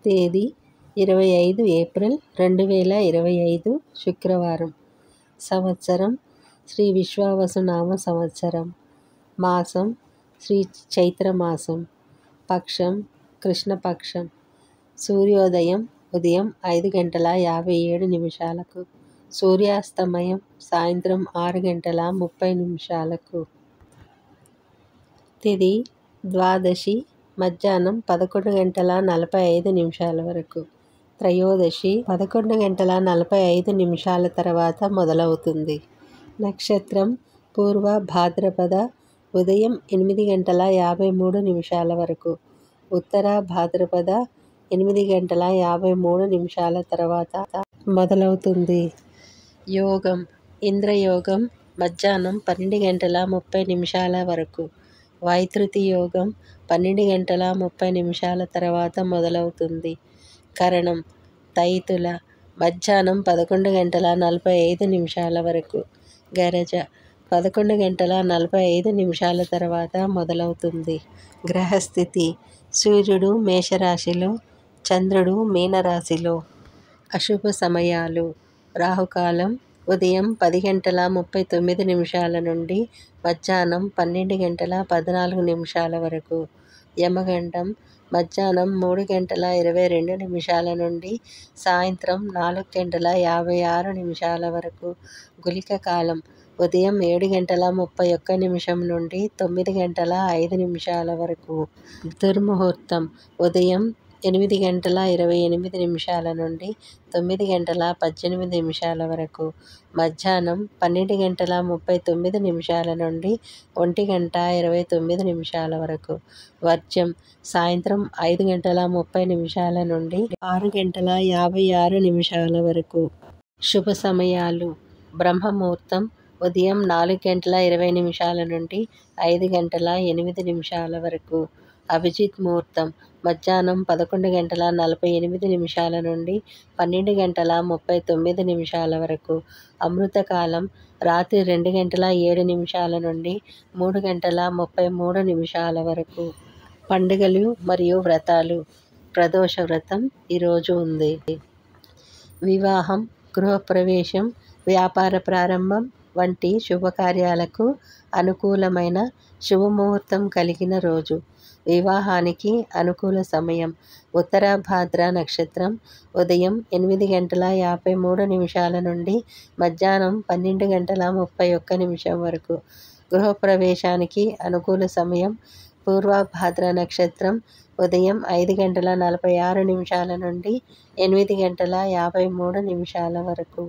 తేదీ 25 ఏప్రిల్ 2025 శుక్రవారం. సంవత్సరం శ్రీ విశ్వావసునామ సంవత్సరం. మాసం శ్రీ చైత్రమాసం. పక్షం కృష్ణపక్షం. సూర్యోదయం ఉదయం 5:57 సూర్యాస్తమయం సాయంత్రం 6:30 తిథి ద్వాదశి మధ్యాహ్నం 11:45 వరకు. త్రయోదశి 11:45 తర్వాత మొదలవుతుంది. నక్షత్రం పూర్వ భాద్రపద ఉదయం 8:53 వరకు. ఉత్తర భాద్రపద 8:53 తర్వాత మొదలవుతుంది. యోగం ఇంద్రయోగం మధ్యాహ్నం 12:30 వరకు. వైతృతి యోగం 12:30 తర్వాత మొదలవుతుంది. కరణం తైతుల మధ్యాహ్నం 11:45 వరకు. గరజ 11:45 తర్వాత మొదలవుతుంది. గ్రహస్థితి సూర్యుడు మేషరాశిలో, చంద్రుడు మీనరాశిలో. అశుభ సమయాలు రాహుకాలం ఉదయం 10:39 నుండి మధ్యాహ్నం 12:14 వరకు. యమగండం మధ్యాహ్నం 3:22 నుండి సాయంత్రం 4:56 వరకు. గుళిక కాలం ఉదయం 7:31 నుండి 9:05 వరకు. దుర్ముహూర్తం ఉదయం 8:28 నుండి 9:18 వరకు. మధ్యాహ్నం 12:39 నుండి 1:29 వరకు. వర్జ్యం సాయంత్రం 5:30 నుండి 6:56 వరకు. శుభ సమయాలు బ్రహ్మముహూర్తం ఉదయం 4:20 నుండి 5:08 వరకు. అభిజిత్ ముహూర్తం మధ్యాహ్నం 11:48 నుండి 12:39 వరకు. అమృతకాలం రాత్రి 2:07 నుండి 3:33 వరకు. పండుగలు మరియు వ్రతాలు ప్రదోష వ్రతం ఈరోజు ఉంది. వివాహం, గృహప్రవేశం, వ్యాపార ప్రారంభం వంటి శుభకార్యాలకు అనుకూలమైన శుభముహూర్తం కలిగిన రోజు. వివాహానికి అనుకూల సమయం ఉత్తర భాద్ర నక్షత్రం ఉదయం 8:53 నుండి మధ్యాహ్నం 12:31 వరకు. గృహప్రవేశానికి అనుకూల సమయం పూర్వ భాద్ర నక్షత్రం ఉదయం 5:46 నుండి 8:53 వరకు.